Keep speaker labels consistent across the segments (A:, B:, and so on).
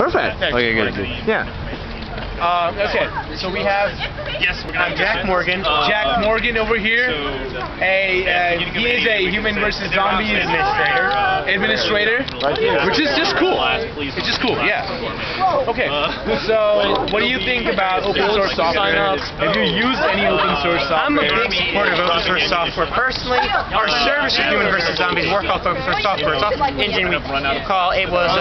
A: Perfect. Okay, good. Yeah.
B: Okay, so we have Jack Morgan. Jack Morgan over here. He is a Human vs. Zombies administrator, which is just cool. It's just cool, yeah. Okay, so what do you think about open source software? Have you used any open source software?
C: I'm a big supporter of open source software. Personally, our service at Human vs. Zombies work off open source software. It's off the engine we call. It was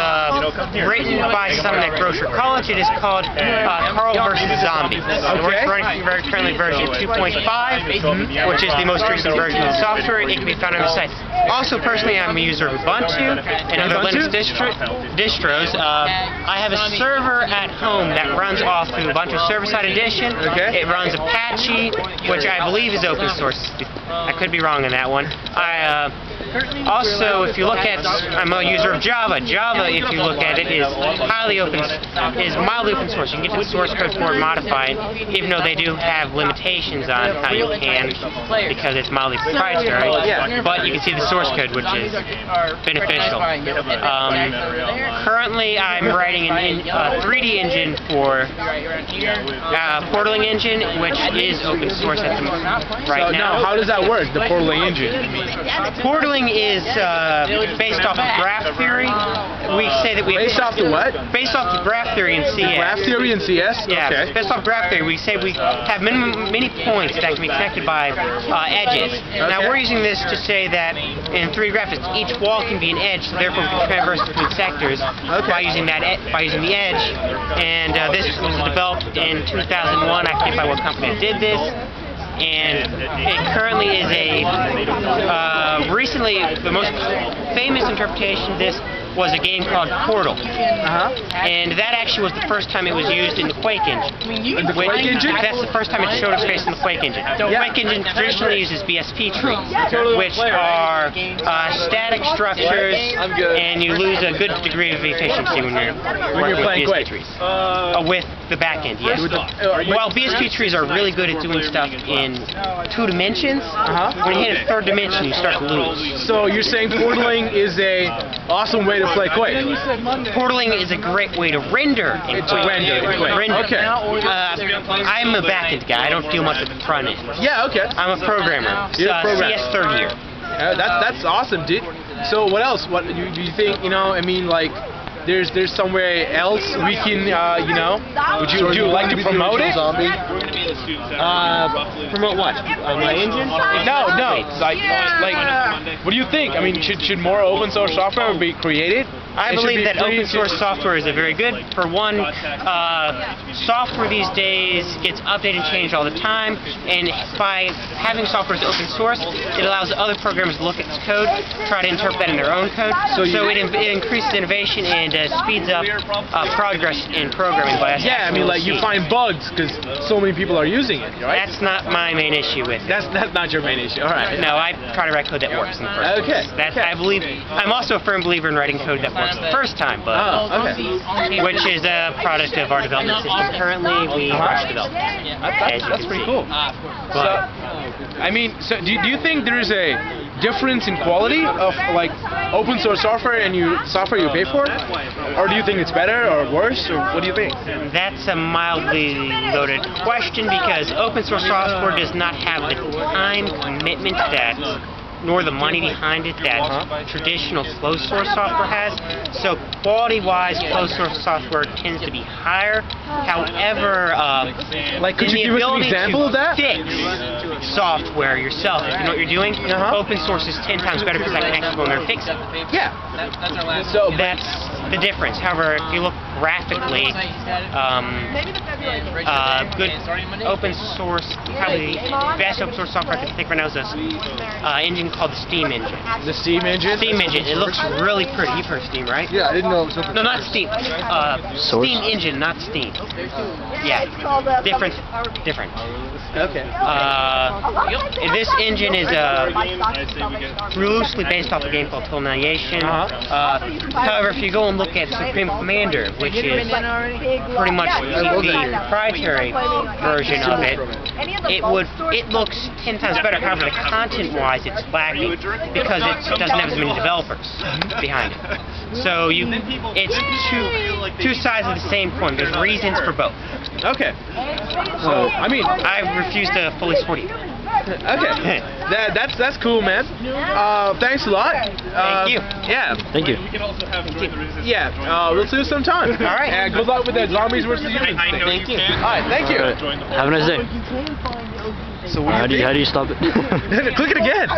C: written by someone at Grocer College. It is called Carl vs. Zombies. We're running currently version 2.5, which is the most recent version of the software. It can be found on the site. Also, personally, I'm a user of Ubuntu and other Linux distros. I have a server at home that runs off the Ubuntu Server-Side Edition. It runs Apache, which I believe is open source. I could be wrong on that one. Also, if you look at, I'm a user of Java. Java, if you look at it, is mildly open source. You can get the source code for it modified, even though they do have limitations on how you can, because it's mildly proprietary. But you can see the source code, which is beneficial. Currently, I'm writing a 3D engine for portaling engine, which is open source at the right now.
B: How does that work, the portaling engine?
C: Portaling is based off of graph theory. We say that we
B: based off the what?
C: Based off the graph theory in CS.
B: Graph theory in CS?
C: Yeah,
B: okay.
C: Based off graph theory, we say we have many points that can be connected by edges. Now we're using this to say that in 3D graphics, each wall can be an edge, so therefore we can traverse between sectors by using the edge. And this was developed in 2001. I forget by what company did this. And it currently is recently the most famous interpretation of this was a game called Portal. And that actually was the first time it was used in the Quake engine.
B: The Quake engine?
C: That's the first time it showed its face in the Quake engine. The Quake engine traditionally uses BSP trees, which are static structures, and you lose a good degree of efficiency when you're working with BSP trees. With the back end, yes. Well, BSP trees are really good at doing stuff in 2 dimensions. When you hit a 3rd dimension, you start to lose.
B: So you're saying portaling is a awesome way to play Quake?
C: Portaling is a great way to render in Quake.
B: Okay.
C: I'm a back-end guy. I don't deal much with the front end.
B: Yeah, okay.
C: I'm a programmer. CS 3rd year.
B: That's awesome, dude. So what else? What do you think, I mean, like, there's somewhere else we can, would you like to promote it?
C: Promote what? My engine?
B: No. Like, what do you think? I mean, should more open source software be created?
C: I believe that open source software is very good. For one, software these days gets updated and changed all the time, and by having software as open source, it allows other programmers to look at its code, try to interpret that in their own code, so it increases innovation and speeds up progress in programming by us.
B: Yeah, I mean, like, you find bugs because so many people are using it, right?
C: That's not my main issue with it.
B: That's not your main issue, alright.
C: No, I try to write code that works in the first place. I'm also a firm believer in writing code that works the first time, but which is a product of our development system. Currently, we rush development.
B: That's pretty cool. I mean, so do you think there is a difference in quality of like open source software and software you pay for, or do you think it's better or worse, or what do you think?
C: That's a mildly loaded question because open source software does not have the time commitment nor the money behind it that traditional closed source software has. So quality-wise, closed source software tends to be higher. However,
B: could you give us an example of that?
C: Fix software yourself, if you know what you're doing, open source is 10 times better because I can actually go in there and fix it.
B: Yeah.
C: So that's the difference. However, if you look graphically, good open source, probably the best open source software I can think right now is this engine called the Steam engine.
B: The Steam engine?
C: Steam engine. It looks really pretty. You've heard of Steam, right?
A: Yeah, I didn't know it was open.
C: No, not Steam. Steam engine, not Steam. Yeah, different.
B: Okay.
C: This engine is loosely based off a game called Total Annihilation. However, if you go and look at Supreme Commander, which is pretty much the proprietary version of it, it looks 10 times better. However, the content-wise, it's lacking because it doesn't have as many developers behind it. So it's two sides of the same coin. There's reasons for both.
B: Okay. So I mean,
C: I refuse to fully support you.
B: Okay. That's cool, man. Thanks a lot.
C: Thank you.
B: Yeah.
A: Thank you.
B: Yeah. We'll see you sometime.
C: All right.
B: And good luck with the zombies versus humans.
C: Thank you.
B: All right. Thank you.
A: Have a nice day.
B: So
A: How do you stop it?
B: Click it again.